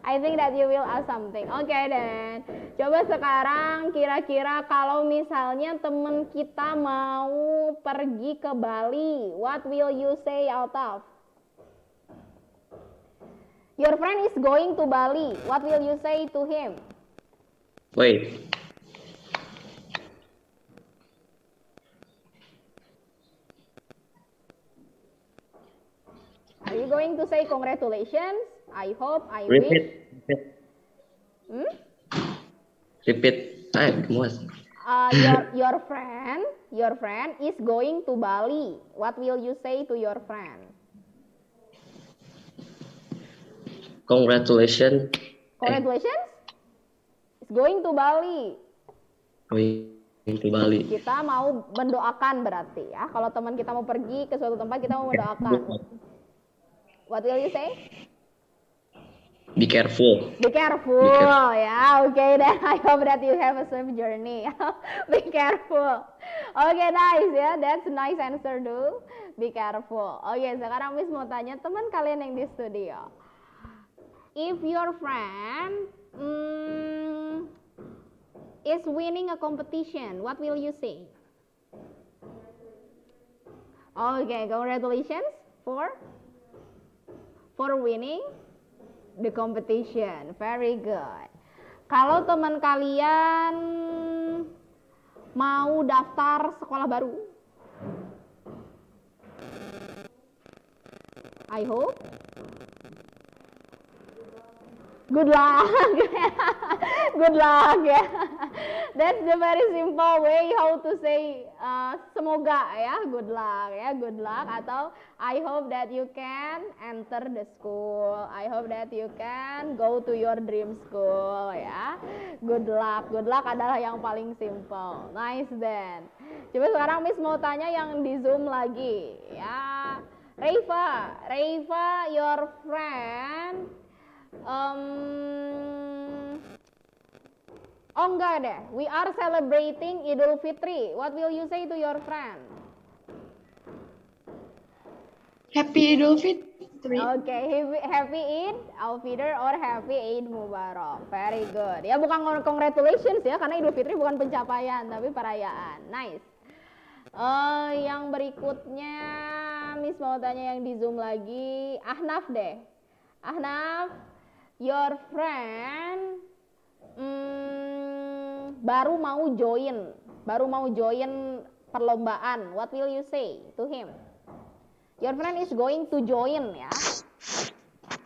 I think that you will ask something. Okay then. Coba sekarang kira-kira kalau misalnya temen kita mau pergi ke Bali, what will you say out of? Your friend is going to Bali. What will you say to him? Wait. Are you going to say congratulations? I hope, I Repeat. wish. Repeat. Hmm? Repeat. Kemuas. Your friend is going to Bali. What will you say to your friend? Congratulations. Congratulations. Is going to Bali. Going to Bali. Kita mau mendoakan berarti ya. Kalau teman kita mau pergi ke suatu tempat, kita mau mendoakan. What will you say? Be careful. Be careful, ya. Okay, then I hope that you have a safe journey. Be careful. Okay, nice ya. That's a nice answer, do. Be careful. Okay, sekarang Miss mau tanya teman kalian yang di studio. If your friend is winning a competition, what will you say? Okay, congratulations for winning the competition. Very good. Kalau teman kalian mau daftar sekolah baru, I hope good luck. Good luck ya. That's the very simple way how to say semoga ya, good luck ya, good luck, atau I hope that you can enter the school. I hope that you can go to your dream school ya. Good luck adalah yang paling simple. Nice then. Coba sekarang Miss mau tanya yang di Zoom lagi ya. Reifa, your friend oh enggak deh, we are celebrating Idul Fitri. What will you say to your friend? Happy Idul Fitri. Okay, happy Eid Al-Fitr or happy Eid Mubarak. Very good. Ya bukan congratulations ya, karena Idul Fitri bukan pencapaian tapi perayaan. Nice. Yang berikutnya Miss mau tanya yang di Zoom lagi. Ahnaf deh. Ahnaf, your friend baru mau join perlombaan. What will you say to him? Your friend is going to join ya,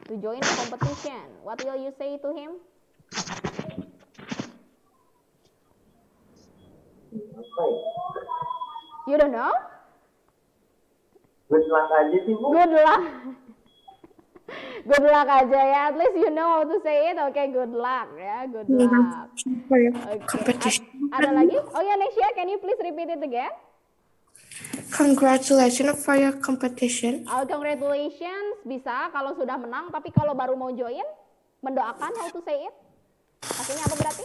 to join the competition. What will you say to him? You don't know? Good luck aja sih, Bu. Good luck. Good luck aja ya. At least you know how to say it. Okay, good luck ya. Good luck. Okay. Ada lagi? Oh ya, Nesya, can you please repeat it again? Congratulations for your competition. Congratulations bisa kalau sudah menang, tapi kalau baru mau join, mendoakan how to say it? Artinya apa berarti?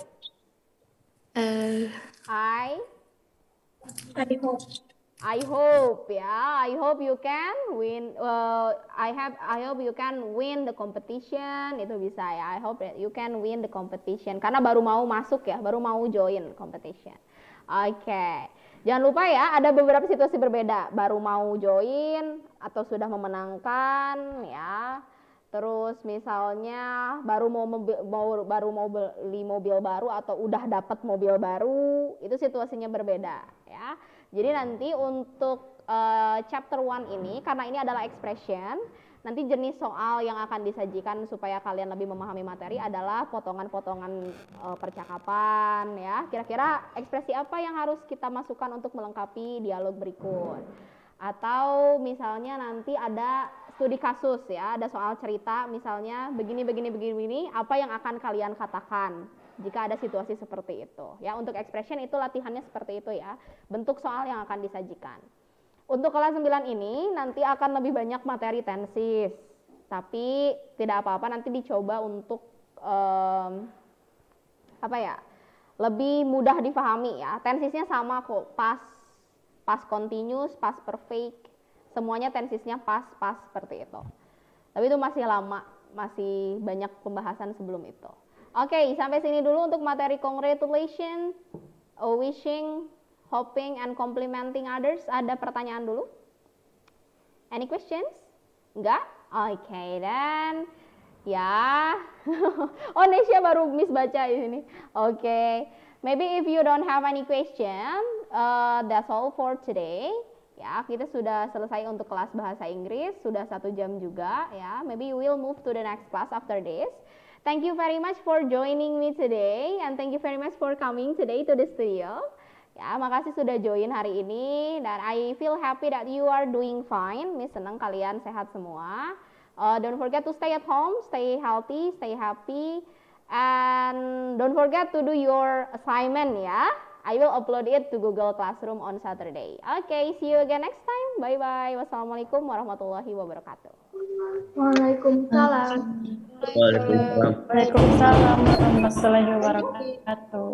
I hope ya. I hope you can win. I hope you can win the competition. Itu bisa ya. I hope that you can win the competition. Karena baru mau masuk ya, baru mau join competition. Oke. Jangan lupa ya, ada beberapa situasi berbeda. Baru mau join atau sudah memenangkan ya. Terus misalnya baru mau beli mobil baru atau udah dapat mobil baru, itu situasinya berbeda ya. Jadi nanti untuk chapter 1 ini, karena ini adalah expression, nanti jenis soal yang akan disajikan supaya kalian lebih memahami materi adalah potongan-potongan percakapan ya. Kira-kira ekspresi apa yang harus kita masukkan untuk melengkapi dialog berikut. Atau misalnya nanti ada studi kasus ya, ada soal cerita misalnya begini, apa yang akan kalian katakan jika ada situasi seperti itu ya. Untuk expression itu latihannya seperti itu ya, bentuk soal yang akan disajikan. Untuk kelas 9 ini nanti akan lebih banyak materi tenses, tapi tidak apa-apa, nanti dicoba untuk lebih mudah difahami ya. Tensesnya sama kok, past continuous, past perfect, semuanya tensesnya past seperti itu. Tapi itu masih lama, masih banyak pembahasan sebelum itu. Oke, sampai sini dulu untuk materi congratulations, wishing, hoping, and complimenting others. Ada pertanyaan dulu? Any questions? Enggak? Oke, dan ya. Oh, Nesya baru Miss baca di sini. Oke. Maybe if you don't have any question, that's all for today. Ya, kita sudah selesai untuk kelas bahasa Inggris, sudah 1 jam juga ya. Maybe we'll move to the next class after this. Thank you very much for joining me today and thank you very much for coming today to the studio. Ya, makasih sudah join hari ini dan I feel happy that you are doing fine. Miss senang kalian sehat semua. Don't forget to stay at home, stay healthy, stay happy, and don't forget to do your assignment ya. I will upload it to Google Classroom on Saturday. Okay, see you again next time. Bye-bye. Wassalamualaikum warahmatullahi wabarakatuh. Waalaikumsalam. Waalaikumsalam. Waalaikumsalam warahmatullahi wabarakatuh.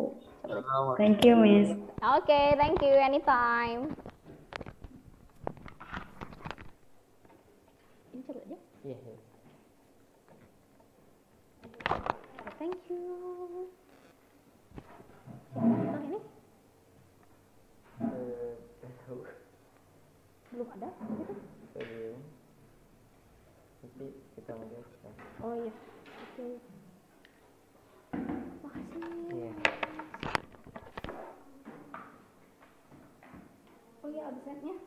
Thank you, Miss. Okay, thank you. Anytime. Ini coba aja. Iya. Thank you. Siapa ini? Tahu. Belum ada gitu. Belum. Nanti kita melihat. Oh iya. Oke. Makasih. Iya. Oh iya, absennya.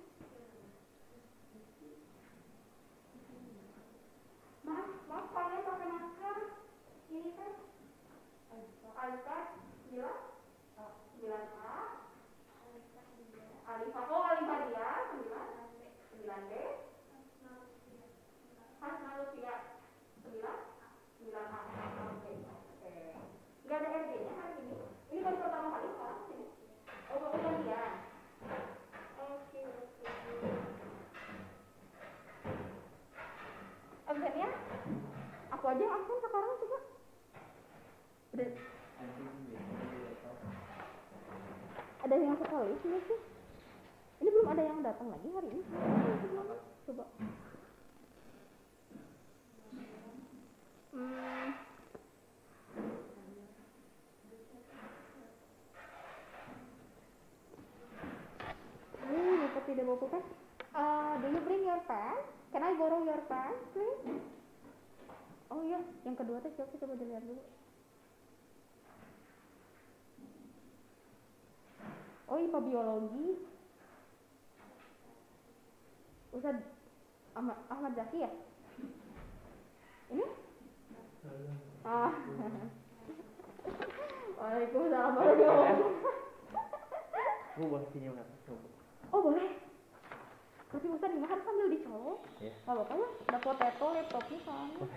Maaf kalian pakai masker. Ini kan Alika 9A. Alifah, oh Alifah dia 9B. Hasnalus 9A. Oke. Nggak ada RD-nya hari ini. Ini baru pertama kali sekarang sini. Oh, bukan dia. Oke. Absennya? Aku aja yang absen sekarang coba. Udah. Ada yang sekali sih. Ini belum ada yang datang lagi hari ini. Coba. Lupa tidak bawa pulpen. Do you bring your pen? Can I borrow your pen, please? Oh iya, yang kedua teh coba dilihat dulu. Oh, IPA biologi. Ustaz Ahmad Zaki ya? Ini? Waalaikumsalam warahmatullahi wabarakatuh. Bu, boleh pinjam nggak? Oh boleh. Tapi Ustaz ini harus sambil dicolok. Iya. Gak apa-apa ya, ada potato laptopnya soalnya.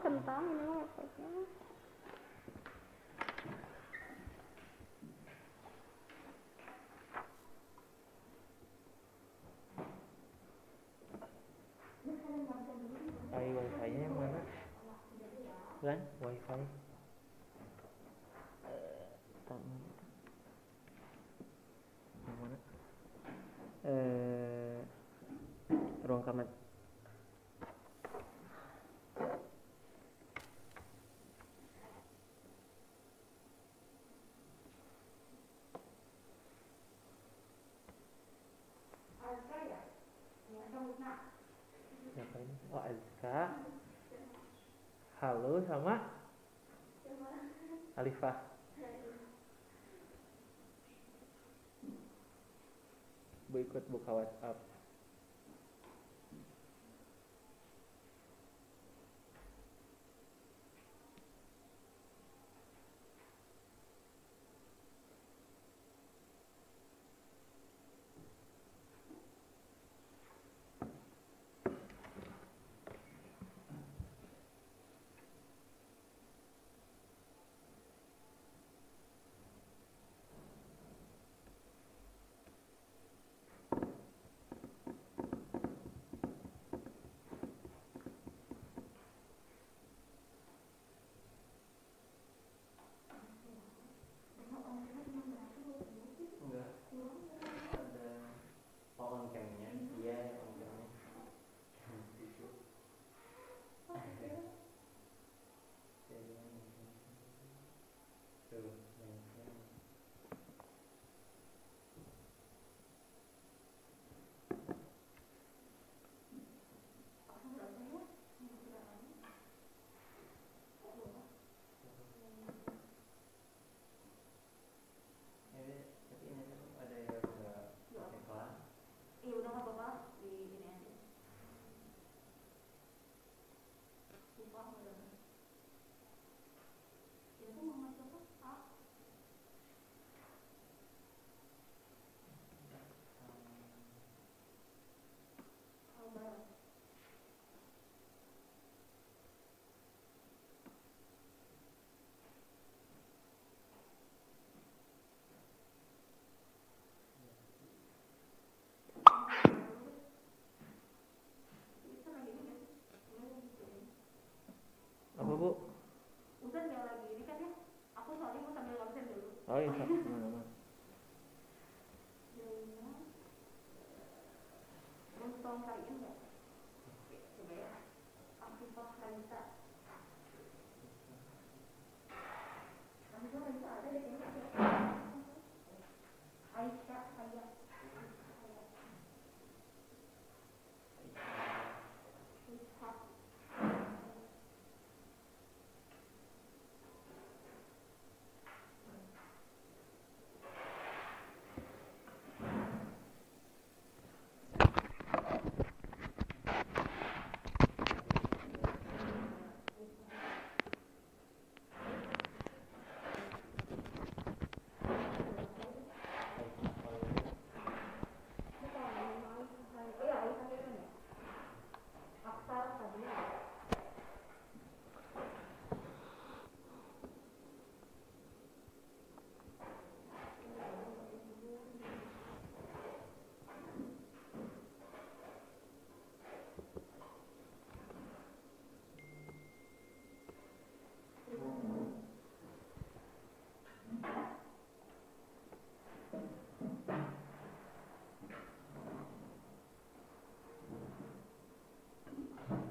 Kentang ini mah laptopnya. Wifi-nya yang mana? Kan? Wifi. Yang mana? Ruang kamar. Siapa ini? Oh, Azka. Halo sama Alifah. Bu ikut buka WhatsApp.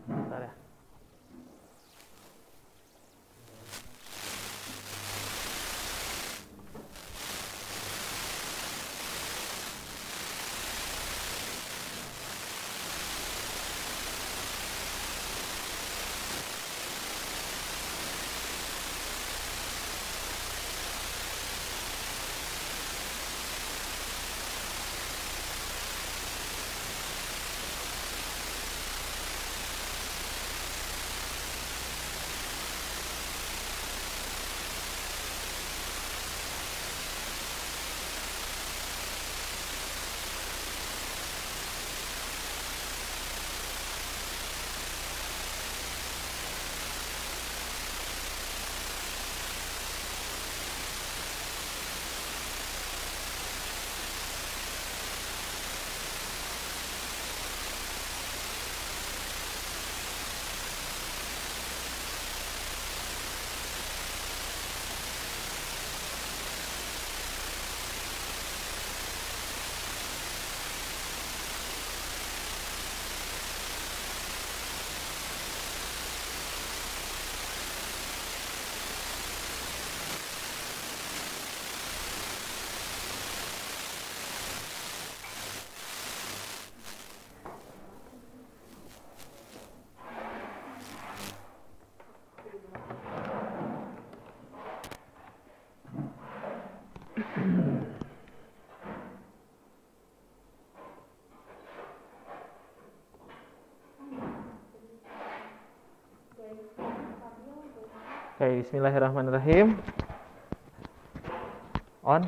Bentar ya. Oke, bismillahirrahmanirrahim. On.